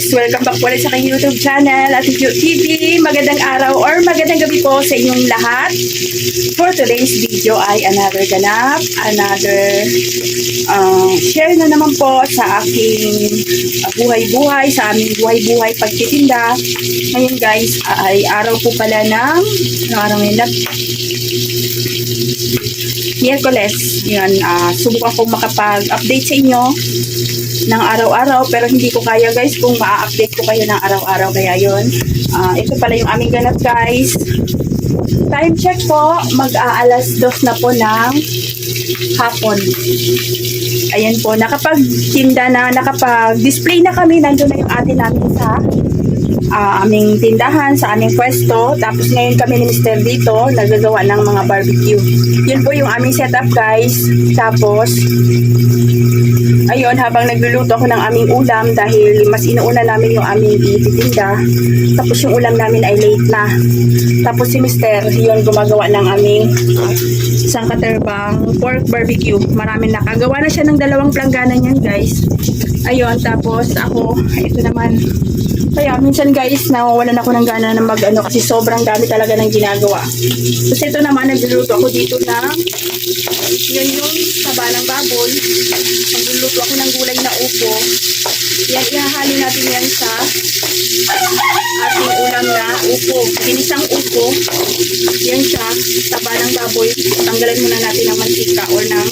guys! Welcome back po ulit sa aking YouTube channel at YouTube TV. Magandang araw or magandang gabi po sa inyong lahat. For today's video ay another ganap, another share na naman po sa aking buhay-buhay, sa aming buhay-buhay pagtitinda. Ngayon guys ay araw po pala ng araw ngayon Miyerkules. Yun, subukan kong makapag-update sa inyo ng araw-araw, pero hindi ko kaya guys kung ma-update ko kayo ng araw-araw, kaya yun. Ito pala yung aming ganap guys. Time check po, mag-aalas 2 na po ng hapon. Ayan po, nakapag-tinda na, nakapag-display na kami, nandun na yung atin namin sa aming tindahan, sa aming pwesto. Tapos ngayon kami ni Mr. dito nagagawa ng mga barbecue. Yun po yung aming setup guys. Tapos ayun, habang nagluluto ako ng aming ulam dahil mas inuuna namin yung aming ititinda. Tapos yung ulam namin ay late na. Tapos si Mr. yun gumagawa ng aming isang katerbang pork barbecue. Maraming nakagawa na siya ng 2 planggana niyan guys. Ayun, tapos ako, ito naman. Kaya minsan guys, nawawalan ako ng gana ng mag-ano kasi sobrang dami talaga ng ginagawa. Tapos ito naman, nagluluto ako dito ng yun yung taba ng baboy. Nagluluto ako ng gulay na upo. Yan, ihahalo natin yan sa ating ulam na upo. Ginisang upo. Yan siya, taba ng baboy. Tanggalan muna natin ng mantika or ng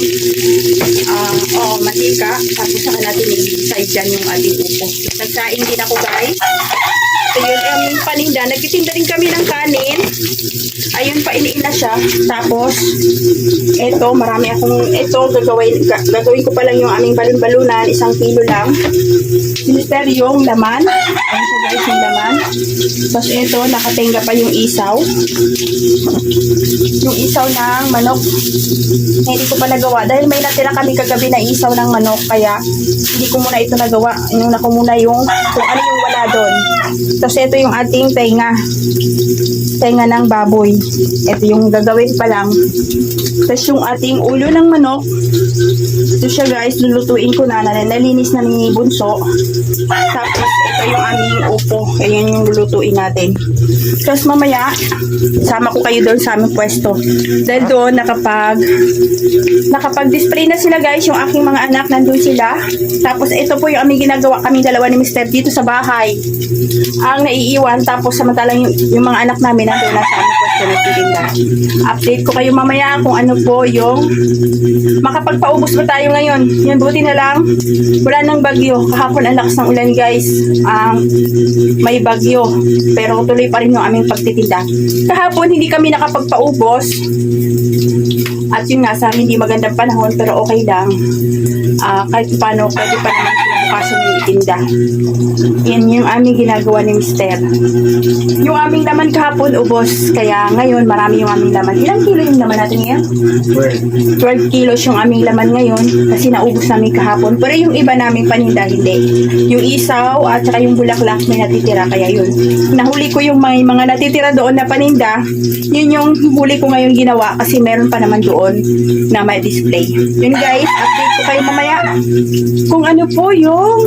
mantika. Tapos saka natin i-side dyan yung ating upo. Nagsaing din ako guys. So yun, yung paninda. Nagtitinda din kami ng kanin. Ayun, painiin na siya. Tapos, ito, marami akong, ito, gagawin ko pa lang yung aming balon-balunan. 1 kilo lang. Mister, yung laman. Ayun siya guys, yung laman. Tapos ito, nakatenga pa yung isaw. Yung isaw ng manok. Hindi ko pa nagawa. Dahil may natira kami kagabi na isaw ng manok. Kaya, hindi ko muna ito nagawa. Inuna ko muna yung, kung ano yung wala doon. Tapos ito yung ating tenga ng baboy. Ito yung gagawin pa lang. Tapos yung ating ulo ng manok. Ito siya guys, lulutuin ko na. Nalinis na ni Bunso. Tapos ito yung aming upo. Ayan yung lulutuin natin. Tapos mamaya, sama ko kayo doon sa aming pwesto. Dahil doon nakapag-display na sila guys. Yung aking mga anak, nandun sila. Tapos ito po yung aming ginagawa kaming dalawa ni Mr. dito sa bahay. Ang naiiwan, tapos samantalang yung mga anak namin nandun na sa aming pwesto nagtitinda. Update ko kayo mamaya kung ano po yung makapagpaubos ba tayo ngayon. Yan, buti na lang wala nang bagyo. Kahapon ang lakas ng ulan guys. May bagyo, pero tuloy pa rin yung aming pagtitinda. Kahapon hindi kami nakapagpaubos. At yun nga, sa amin hindi magandang panahon, pero okay lang. Kahit paano, pwede pa naman bukasan yung itinda. Yan yung aming ginagawa ni Mr. Yung aming laman kahapon, ubos. Kaya ngayon, marami yung aming laman. Ilang kilo yung laman natin ngayon? 12 kilos yung aming laman ngayon. Kasi naubos namin kahapon. Pero yung iba naming paninda, hindi. Yung isaw at saka yung bulaklak may natitira. Kaya yun. Nahuli ko yung mga natitira doon na paninda. Yun yung huli ko ngayon ginawa. Kasi meron pa naman doon na may display. Yun guys, update ko kayo mamaya kung ano po yung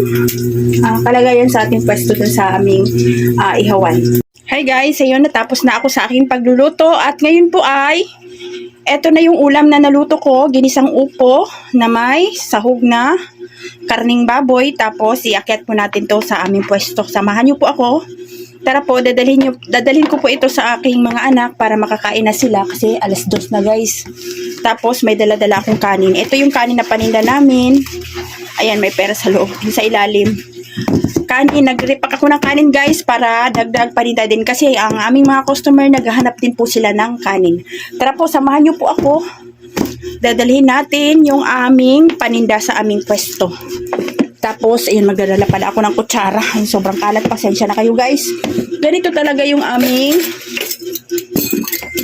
kalagayan sa ating pwesto dun sa aming ihawan. Hi guys, ayun, natapos na ako sa aking pagluluto at ngayon po ay eto na yung ulam na naluto ko, ginisang upo na may sahog na karning baboy. Tapos iakyat po natin to sa aming pwesto. Samahan niyo po ako. Tara po, dadalhin ko po ito sa aking mga anak para makakain na sila kasi alas 2 na guys. Tapos may dala-dala akong kanin. Ito yung kanin na paninda namin. Ayan, may pera sa loob, sa ilalim. Kanin, nag-repack ako ng kanin guys para dagdag paninda din kasi ang aming mga customer naghahanap din po sila ng kanin. Tara po, samahan niyo po ako. Dadalhin natin yung aming paninda sa aming pwesto. Tapos, ayun, magdadala pala ako ng kutsara. Ay, sobrang kalat. Pasensya na kayo, guys. Ganito talaga yung aming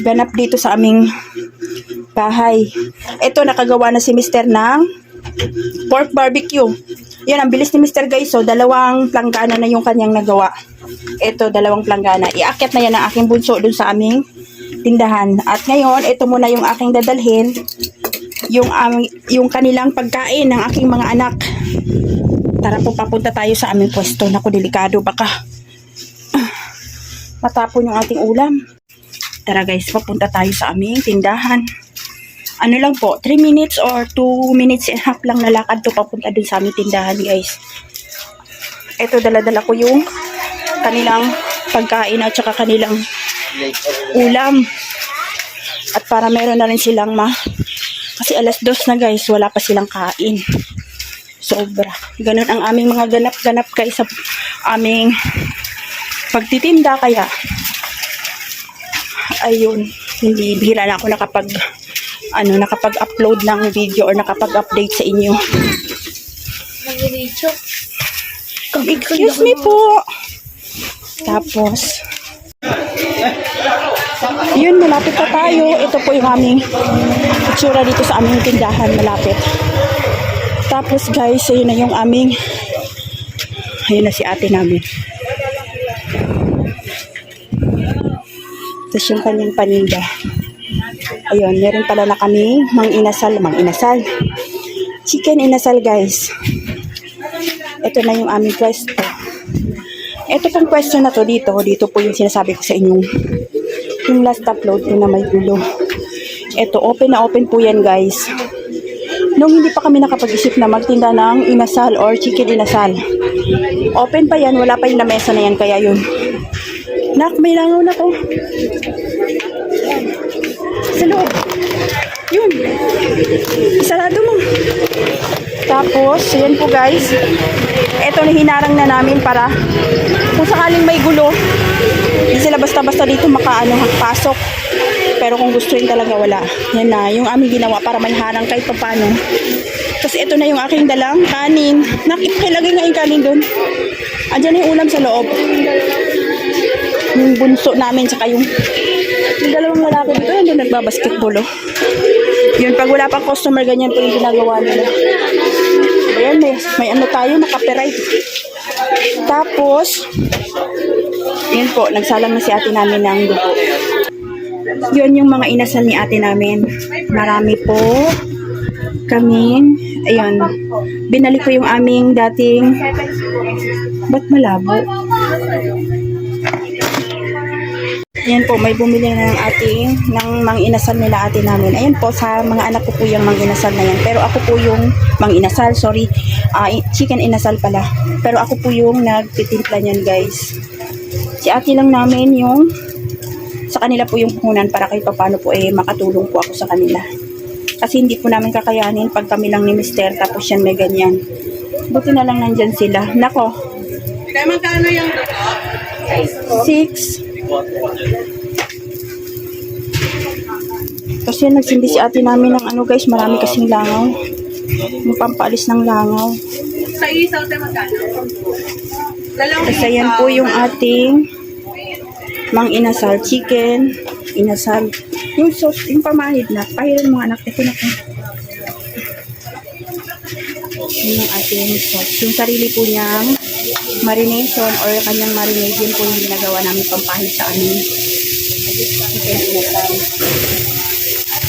ganap dito sa aming bahay. Ito, nakagawa na si Mr. ng pork barbecue. Yan, ang bilis ni Mr. guys. So, 2 planggana na yung kanyang nagawa. Ito, 2 planggana. Iakyat na yan ang aking bunso dun sa aming tindahan. At ngayon, ito muna yung aking dadalhin. Yung kanilang pagkain ng aking mga anak. Tara po, papunta tayo sa aming pwesto. Naku, delikado, baka matapon yung ating ulam. Tara guys, papunta tayo sa aming tindahan. Ano lang po, 3 minutes or 2 minutes and a half lang nalakad to papunta dun sa aming tindahan guys. Ito, dala-dala ko yung kanilang pagkain at saka kanilang ulam. At para meron na rin silang kasi alas 2 na guys, wala pa silang kain. Sobra. Ganun ang aming mga ganap-ganap guys sa aming pagtitinda. Kaya ayun, hindi bihira na ako nakapag-upload ng video or nakapag-update sa inyo. Excuse me po. Tapos yun, malapit pa tayo. Ito po yung aming itsura dito sa aming tindahan, malapit. Tapos guys, ayun na yung ayun na si ate namin. Tapos yung kanyang paninda. Ayun, meron pala na kami mang inasal. Chicken inasal guys. Ito na yung aming pwesto. Ito pong pwesto na to dito po yung sinasabi ko sa inyo. Yung last upload ko na may gulo. Ito, open na open po yan guys. Nung hindi pa kami nakapag-isip na magtinda ng inasal or chicken inasal. Open pa yan, wala pa yung lamesa na yan, kaya yun. Nak, may langaw na ko. Sa loob. Yun. Isarado mo. Tapos, yan po guys. Ito na hinarang na namin para kung sakaling may gulo, hindi sila basta-basta dito pasok. Pero kung gusto rin talaga, wala. Yan na, yung aming ginawa para may harang kahit pa paano. Tapos ito na yung aking dalang kanin. Nakipilagay nga yung kanin doon. Andiyan na yung ulam sa loob. Yung bunso namin, tsaka yung dalawang lalaki dito, yung nagbabasketball. Oh. Yun, pag wala pang customer, ganyan po yung ginagawa nila. Ayan, may ano tayo, copyright. Tapos, yun po, nagsalang na si ate namin ng dugo. Yun yung mga inasal ni ate namin. Marami po kaming, ayun, binalik ko yung aming dating, ba't malabo? Ayan po, may bumili na ng mang inasal nila ate namin. Ayan po, sa mga anak ko po yung mang inasal na yan. Pero ako po yung mang inasal, sorry, chicken inasal pala. Pero ako po yung nagtitimpla niyan guys. Si ate lang namin yung sa kanila po yung puhunan para kahit paano po makatulong po ako sa kanila. Kasi hindi po namin kakayanin pag kami lang ni Mister tapos yan may ganyan. Buti na lang nandyan sila. Nako. Kaya magkano yung 6. Kasi nagsindi si ate namin ng guys, marami kasing langaw. Yung pampaalis ng langaw. sa isaw tayo magkano? Kasi yan po yung ating mang inasal, chicken inasal. Yung sauce, yung pamahid na, pahiran mga anak, ito na po. Yun yung ating sauce. Yung sarili po niyang marination or kanyang marinade, yun po yung ginagawa namin pampahid sa amin. Chicken inasal.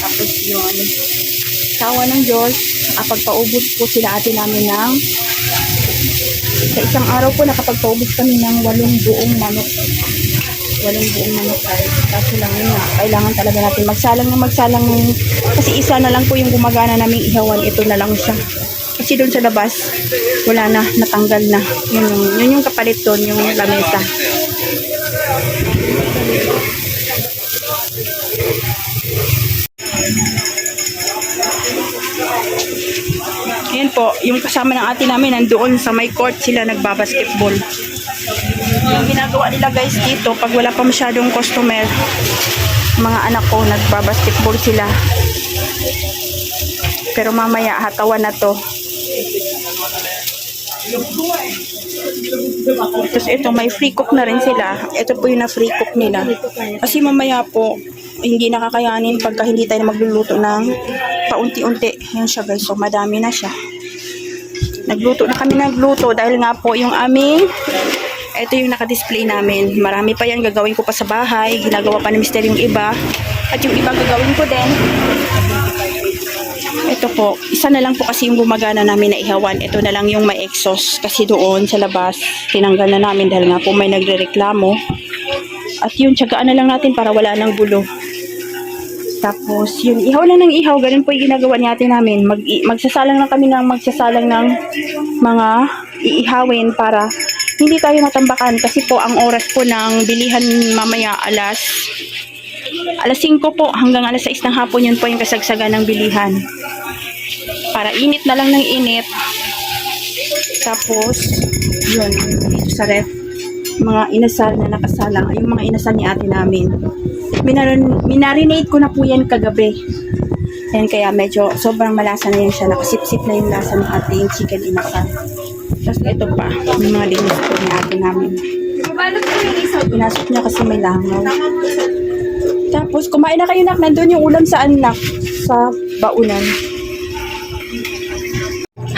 Tapos yun, sawa ng Diyos, pagpaubos po sila ate namin ng sa isang araw po nakapagpaubos kami ng 8 buong manok. 8 buong manok guys. Kaso lang yun nga, kailangan talaga natin magsalang kasi isa na lang po yung gumagana naming ihawan, ito na lang siya. Kasi doon sa labas, wala na, natanggal na. Yun yung kapalit doon, yung lamesa. Ayan po, yung kasama ng ate namin nandoon sa may court sila nagbabasketball. Yung ginagawa nila guys dito, pag wala pa masyadong customer, mga anak ko nagbabasketball sila. Pero mamaya hatawan na to. Tapos ito, may free cook na rin sila. Ito po yung na free cook nila. Kasi mamaya po, hindi nakakayanin pagka hindi tayo magluluto ng paunti-unti. Yan siya guys. So, madami na siya. Nagluto na kami dahil nga po yung aming, ito yung nakadisplay namin. Marami pa yan. Gagawin ko pa sa bahay. Ginagawa pa ni Mister yung iba. At yung iba gagawin ko din. Ito po, isa na lang po kasi yung gumagana namin na ihawan. Ito na lang yung may exhaust kasi doon sa labas, tinanggal na namin dahil nga po may nagrereklamo. At yun, tsagaan na lang natin para wala nang gulo. Tapos, yun, ihaw lang ng ihaw. Ganun po yung ginagawa namin. Magsasalang lang kami ng magsasalang ng mga iihawin para hindi tayo matambakan. Kasi po, ang oras po ng bilihan mamaya alas 5 po hanggang alas 6 ng hapon. Yun po yung kasagsagan ng bilihan. Para init na lang ng init. Tapos, yun, dito sa ref, mga inasal na nakasalang. Yung mga inasal ni ate namin. Minarinate ko na po yan kagabi. Ayan, kaya medyo sobrang malasa na yan siya. Nakasip-sip na yung lasa ng ating chicken inasal. Tapos ito pa, yung mga dinis po ni ate namin. Mabalot ko yung isaw. Pinasok niya kasi may langaw. Tapos kumain na kayo, nak. Nandun yung ulam sa anak. Sa baunan.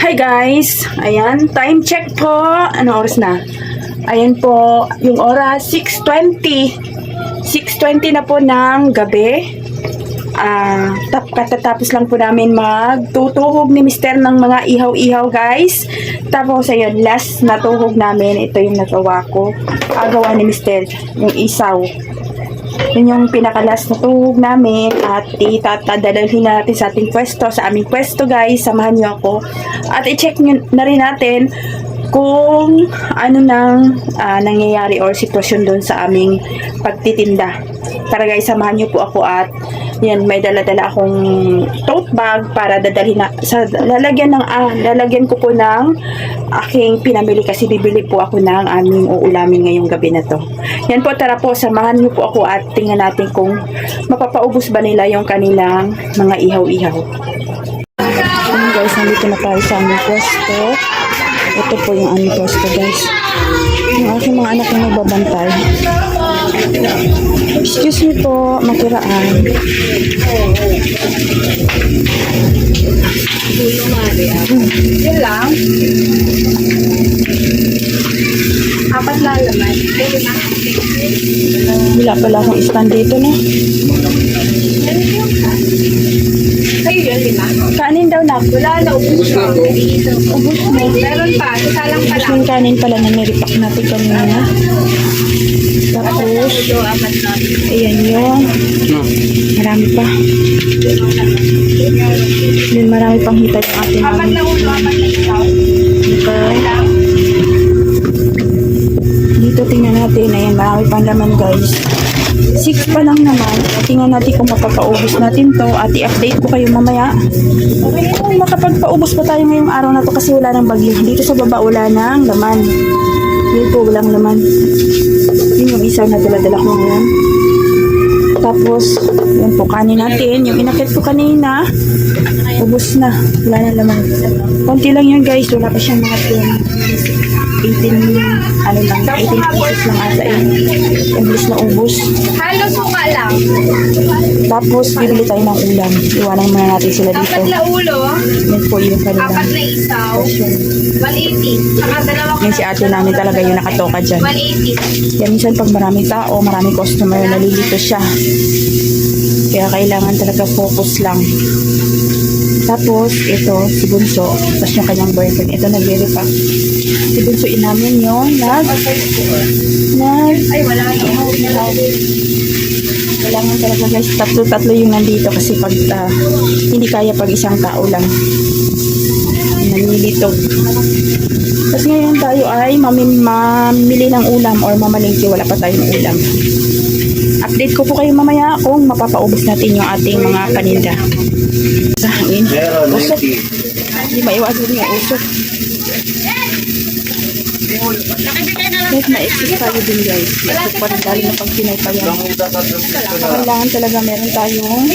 Hi guys! Ayan, time check po. Ano oras na? Ayan po, yung oras 6:20. 6:20 na po ng gabi. Katatapos lang po namin magtutuhog ni Mister ng mga ihaw-ihaw, guys. Tapos ayun, last na tuhog namin, ito yung nagawa ko. Gawa ni Mister, yung isaw. Yun yung pinakalas na tuhog namin at itatadalhin natin sa ating pwesto, sa aming pwesto, guys. Samahan niyo ako. At i-check nyo na rin natin kung ano nang nangyayari or sitwasyon doon sa aming pagtitinda. Tara guys, samahan niyo po ako at yan, may dala-dala akong tote bag para dadalhin na sa lalagyan ko po ng aking pinamili kasi bibili po ako ng aming uulamin ngayong gabi na to. Yan po, tara po, samahan niyo po ako at tingnan natin kung mapapaubos ba nila yung kanilang mga ihaw-ihaw. Ayan guys, nandito na tayo sa aming pwesto. Ito po yung aming pwesto, guys. Yung aking mga anak na nagbabantay. Excuse me po, matiraan. Yun lang. Apat na laman. Wala pala akong stand dito, no? Sa'yo yun, lima? Kanin daw na. Wala na, ubus mo. Ubus mo. Meron pa, salang pa lang. Yung kanin pala na niripak natin kanina. Tapos, Apat na. ayan yung marami pa. Yun, marami pang hita yung ating Apat na ulo, apat na isaw. Okay. Dito tingnan natin. Ayan, marami pang laman, guys. 6 pa lang naman. Tingnan natin kung mapapaubos natin to at i-update ko kayo mamaya. Okay, kung makapagpaubos pa tayo ngayong araw na to kasi wala ng bagyo. Dito sa baba wala ng laman. Dito po walang laman. Yun yung isa na dala-dala ko ngayon. Tapos, yun po kanin natin. Yung inakit ko kanina, ubos na. Wala na laman. Konti lang yun, guys. Wala pa siyang mga 18 pieces lang ata yun. English na ubos. Halo suka lang. Tapos, bibili tayo ng ulam. Iwanan muna natin sila dito. Apat na ulo, Yan po yung kanila. apat na isaw, 180. Saka dalawa Yan si ate namin talaga yung nakatoka dyan. 180. Yan minsan pag maraming tao, maraming customer, nalilito siya. Kaya kailangan talaga focus lang. Tapos, ito, si Bunso, tapos yung kanyang boyfriend, ito nag-verify. Si Bunso inamin yung Ay, wala na. kailangan talaga guys, tatlo yung nandito kasi pag hindi kaya pag isang tao lang. Nanilito. Tapos ngayon tayo ay mamili ng ulam or mamalingki, wala pa tayong ulam. Update ko po kayo mamaya kung mapapaubos natin yung ating mga paninda. Sa hangin. Usok. Hindi maiwasan yung usok. Kahit ma-exist tayo din guys. Usok pa rin dahil na pag pinapayan. Kailangan talaga meron tayong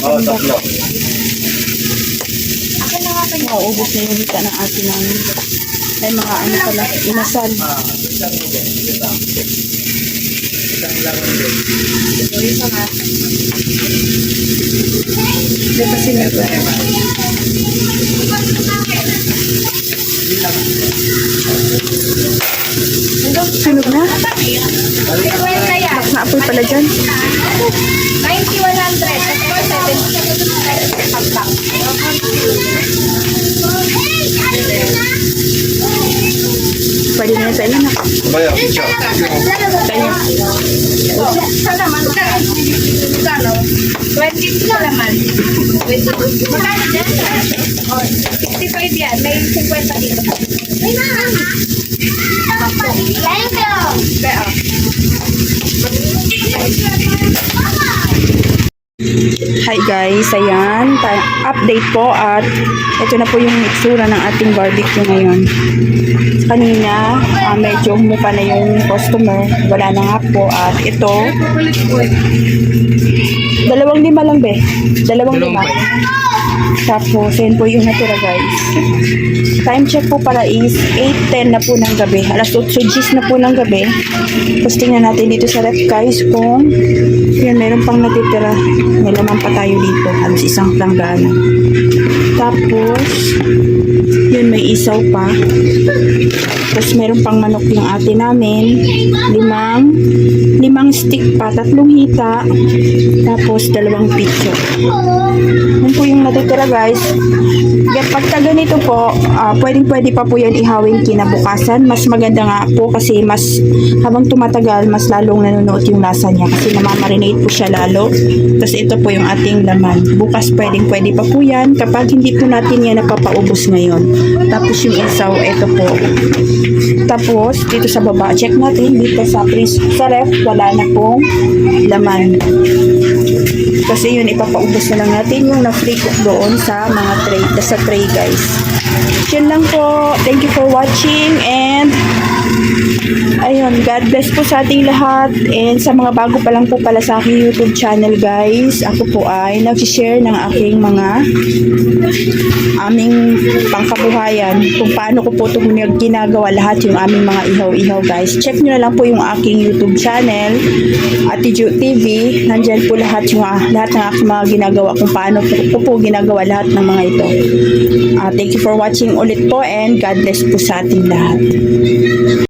Oo, tatlo. mauubos na yung hita ng atin namin. May mga ano pala, inasal. Hindi kasi nito. Sunog na? Kaya, Na apple pala dyan. 90-100. Ito 70. Pagpak. Pwede na sa inyo. Baya, pizza. Kaya. Sa laman, magkano? 20 sa laman. Magkano dyan? 65 yan. May 50 dito. May mama. Thank you. Kaya, Hi guys, ayan, update po at ito na po yung itsura ng ating barbecue ngayon. Kanina, medyo humupa na yung customer, wala na nga po at ito, 2.5 lang be, 2.5. Tapos, yun po yung natira guys. Time check po para is 8:10 na po ng gabi. Alas 8:10 na po ng gabi. Tapos tingnan natin dito sa ref guys kung yun, meron pang natitira. May laman pa tayo dito. Halos isang planggana. Tapos, yun may isaw pa. Tapos meron pang manok yung ate namin. Limang stick pa. 3 hita. Tapos 2 pitso. Yun po yung natitira guys. Pagka ganito po, pwede pa po yan ihawin kinabukasan. Mas maganda nga po kasi mas habang tumatagal, mas lalong nanonood yung lasa niya kasi namamarinate po siya lalo. Tapos ito po yung ating laman. Bukas pwede pa po yan kapag hindi po natin yan napapaubos ngayon. Tapos yung isaw, ito po. Tapos dito sa baba, check natin dito sa ref, wala na pong laman. Kasi yun, ipapaubos na lang natin yung na-free cook doon sa mga tray guys. Yun lang po. Thank you for watching and ayun, God bless po sa ating lahat and sa mga bago pa lang po pala sa aking YouTube channel guys, ako po ay nag-share ng aking aming pangkabuhayan kung paano ko po ito ginagawa lahat yung aming mga ihaw-ihaw guys. Check nyo na lang po yung aking YouTube channel Ate Ju TV, nandyan po lahat ng aking mga ginagawa kung paano ko po ginagawa lahat ng mga ito. Thank you for watching ulit po and God bless po sa ating lahat.